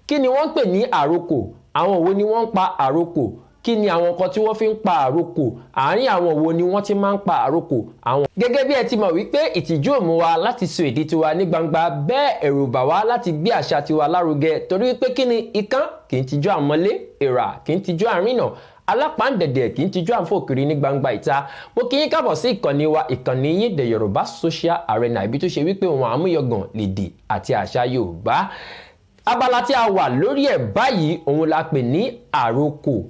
kí ni wọ́n ń pè ní àrokò? Àwọn wo ni wọ́n ń pa àrokò? Kí ni àwọn nǹkan tí wọ́n fi ń pa àrokò? Àárín àwọn wo ni wọ́n ti máa ń pa àrokò? Gẹ́gẹ́ bí ẹ ti mọ̀ wípé ìtìjú ò mú wa láti sọ èdè tiwa ní gbangba, bẹ́ẹ̀ ẹ̀rù bà wá láti gbé àṣà tiwa lárugẹ, torí pé kí ni ikán kì í tijú àmọ́lé, èèrà kì í tijú àrínà, alápáǹdẹ̀dẹ̀ kì í tijú àǹfòkiri ní gbangba ìta. Mo kí yín káàbọ̀ sí ìkànnì wa, ìkànnì yín The Yorùbá Social Arena, ibi tó ṣe wípé ohun àmúyangàn lèdè àti àṣà Yorùbá. Abala tí a wà lórí ẹ̀ báyìí òun la pè ní àrokò.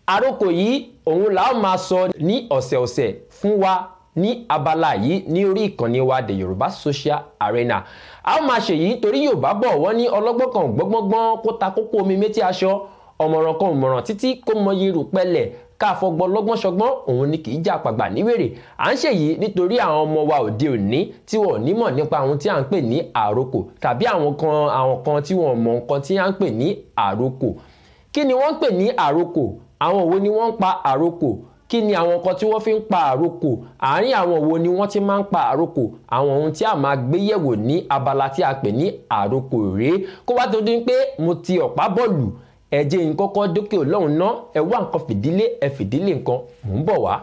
Àrokò yìí òun la ó máa sọ ní ọ̀sẹ̀ọ̀sẹ̀ fún wa ní abala yìí ní orí ìkànnì wa The Yorùbá Social Arena. A ó máa ṣe yìí torí Yorùbá bọ̀ wọ́n ní ọlọ́gbọ́n kan gbọ́ngbọ́ngbọ́n kó ta kókó omi méjì aṣọ, ọ̀mọ̀ràn kan òmọ̀ràn títí kó mọyì rùpẹ̀lẹ̀, káfọgbọ́ lọ́gbọ́n ṣọgbọ́n òun ni kì í jà pàgbà níwèrè. À ń ṣe yìí nítorí àwọn ọmọ wa òde òní tí wọ́n ní mọ̀ nípa ohun tí à ń pè ní àrokò, tàbí àwọn kan tí wọ́n mọ̀ nǹkan tí à ń pè ní àrokò. Kí ni wọ́n ń pè ní àrokò? Àwọn wo ni wọ́n ń pa àrokò? Kí ni àwọn nǹkan tí wọ́n fi ń pa àrokò? Àárín àwọn wo ni wọ́n ti máa ń pa àrokò? Àwọn ohun tí a máa gbé yẹ̀wò ní abala tí a pè ní àrokò rèé. Kó wá tó dín pé mo ti ọ̀pá bọ́ọ̀lù, ẹ jẹ́ n kọ́kọ́ dókè Ọlọ́run ná, ẹ wá nǹkan fìdílé, ẹ fìdílé nǹkan, mò ń bọ̀ wá.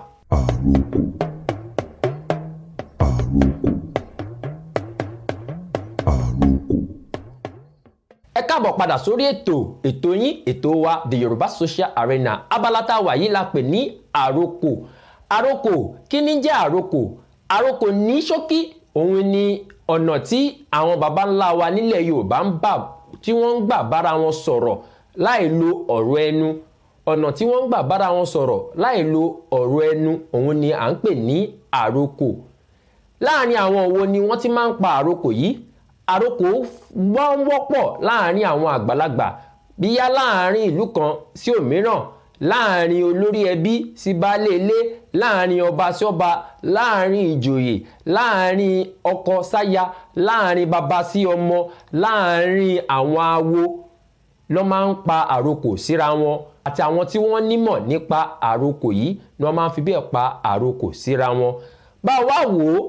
Ẹ káàbọ̀ padà sórí ètò yín, ètò wa The Yorùbá Social Arena. Abala tá a wà yìí la pè ní àrokò. Àrokò, kí ni jẹ́ àrokò? Àrokò ní ṣókí òun ni ọ̀nà tí àwọn baba ńlá wa nílẹ̀ Yorùbá tí wọ́n ń gbà bára wọn sọ̀rọ̀ láì lo ọ̀rọ̀ ẹnu. Ọ̀nà tí wọ́n ń gbà bára wọn sọ̀rọ̀ láì lo ọ̀rọ̀ ẹnu òun ni à ń pè ní àrokò. Láàárín àwọn wo ni wọ́n ti máa ń pa àrokò yìí? Àrokò wọ́n wọ́pọ̀ láàárín àwọn àgbàlagbà, bíyá láàárín ìlú kan sí òmíràn, láàárín olórí ẹbí sí baálé ilé, láàárín ọba sí ọba, láàárín ìjòyè, láàárín ọkọ sáya, láàárín bàbá sí ọmọ, láàárín àwọn awo ló máa ń pa àrokò síra wọn. Àti àwọn tí wọ́n nímọ̀ nípa àrokò yìí ni wọ́n máa ń fi bẹ́ẹ̀ pa àrokò síra wọn. Bá wá wò ó,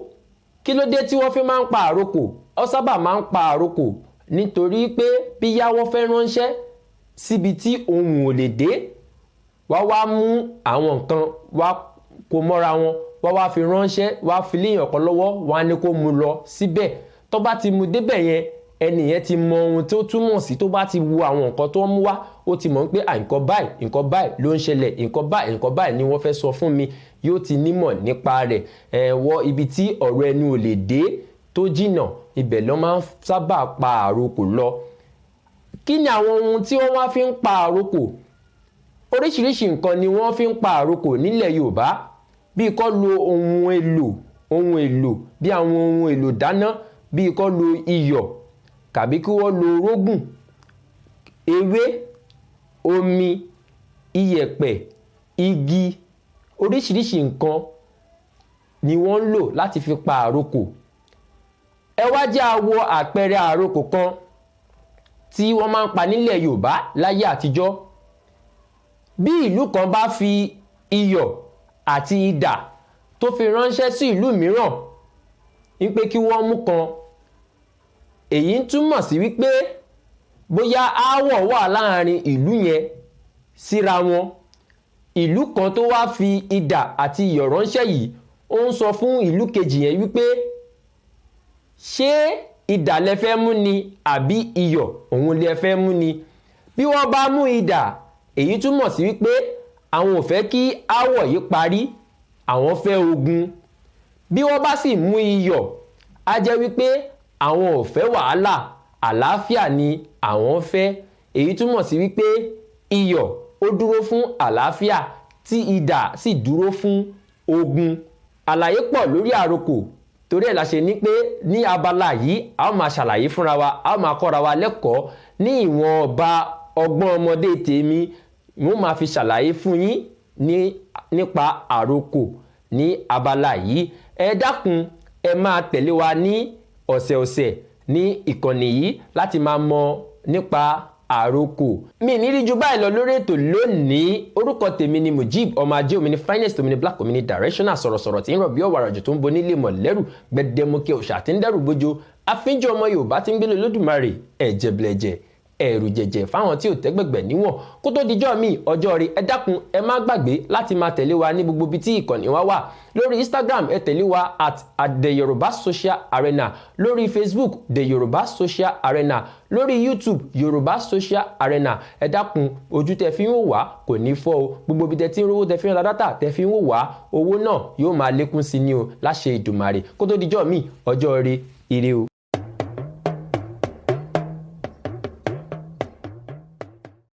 kí ló dé tí wọ́n fi máa ń pa àrokò? Ó sábà máa ń pa àrokò nítorí pé bíyá wọ́n fẹ́ ránṣẹ́ síbi tí ohun ò lè dé, wá mú àwọn nǹkan wá kó mọ́ra wọn, wá fi ránṣẹ́, wá fi léèyàn kan lọ́wọ́, wá ní kó mú lọ síbẹ̀. Tó bá ti mú débẹ̀ yẹn, ẹni yẹn ti mọ ohun tó túmọ̀ sí. Tó bá ti wo àwọn nǹkan tó mú wá, ó ti mọ̀ pé nǹkan báyìí ló ń ṣẹlẹ̀, nǹkan báyìí ni wọ́n fẹ́ sọ fún mi. Yóò ti nímọ̀ nípa rẹ̀. Wọ ibi tí ọ̀rọ̀ ẹnu ò lè dé tó jìnnà, ibẹ̀ ló máa ń sábà pa àrokò lọ. Kí ni àwọn ohun tí wọ́n wá fi ń pa àrokò? Oríṣiríṣi nǹkan ni wọ́n fi ń pa àrokò nílẹ̀ Yorùbá, bí kó lo ohun èlò bí àwọn ohun èlò dáná, bí kó lo iyọ̀, tàbí kí wọ́n lo rógùn, ewé, omi, iyẹ̀pẹ̀, igi. Oríṣiríṣi nǹkan ni wọ́n ń lò láti fi pa àrokò. Ẹ wá jẹ́ a wo àpẹẹrẹ àrokò kan tí wọ́n máa ń pa nílẹ̀ Yorùbá láyé àtijọ́. Bí ìlú kan bá fi iyọ̀ àti idà tó fi ránṣẹ́ sí ìlú mìíràn wípé kí wọ́n mú kan, èyí ń túmọ̀ sí wípé bóyá aáwọ̀ wà láàárín ìlú yẹn síra wọn. Ìlú kan tó wá fi idà àti iyọ̀ ránṣẹ́ yìí, ó ń sọ fún ìlú kejì yẹn wípé ṣé idà lẹ fẹ́ mú ni àbí iyọ̀ òun lẹ fẹ́ mú ni? Bí wọ́n bá mú idà, èyí túmọ̀ sí wípé àwọn ò fẹ́ kí aáwọ̀ yìí parí, àwọn fẹ́ ogun. Bí wọ́n bá sì mú iyọ̀, á jẹ́ wípé àwọn ò fẹ́ wàhálà, àlàáfíà ni àwọn fẹ́. Èyí túmọ̀ sí wípé iyọ̀ ó dúró fún àlàáfíà, tí idà sì dúró fún ogun. Àlàyé pọ̀ lórí àrokò, torí ẹ̀ la ṣe ní pé ní abala yìí a ó máa ṣàlàyé fúnra wa, a ó máa kọ́ra wa lẹ́kọ̀ọ́ ní ìwọ̀nba ọgbọ́n ọmọdé tèmi. Mo máa fi ṣàlàyé fún yín nípa àrokò ní abala yìí. Ẹ dákun, ẹ máa tẹ̀lé wa ní ọ̀sẹ̀ọ̀sẹ̀ ní ìkànnì yìí láti máa mọ̀ nípa àrokò. Mi ní rí ju báyìí lọ lórí ètò lónìí. Orúkọ tèmi ni Mujib ọmọ ajé, omi ni finest, omi ni black, omi ni directional, sọ̀rọ̀sọ̀rọ̀ tí ń rọ̀ bí ọ̀wàrà òjò tó ń bo nílé mọ̀lẹ́rù, gbẹdẹmukẹ òòṣà tí ń dẹ́rù gbójo, àfínjú ọmọ Yorùbá tí ń gbélé Olódùmarè, ẹ̀jẹ̀blẹ̀jẹ̀ ẹ̀rù jẹ̀jẹ̀ fáwọn tí ò tẹ́gbẹ̀gbẹ̀ níwọ̀n. Kó tó dijọ́ mi ọjọ́ rí, ẹ dákun ẹ má gbàgbé láti máa tẹ̀lé wa ní gbogbo ibi tí ìkànnì wa wà. Lórí Instagram ẹ tẹ̀lé wa at The Yoruba Social Arena, lórí Facebook The Yoruba Social Arena, lórí YouTube Yoruba Social Arena. Ẹ dákun ojú tẹ́ fi ń wò wá kò ní fọ́ o, gbogbo ibi tẹ́ ti ń rówó tẹ́ fi ń ra dátà tẹ́ fi ń wò wá, owó náà yóò máa lékún sí ni o láṣẹ Ìdùmarè. Kó tó dijọ́ mi ọjọ́ rí, ire o.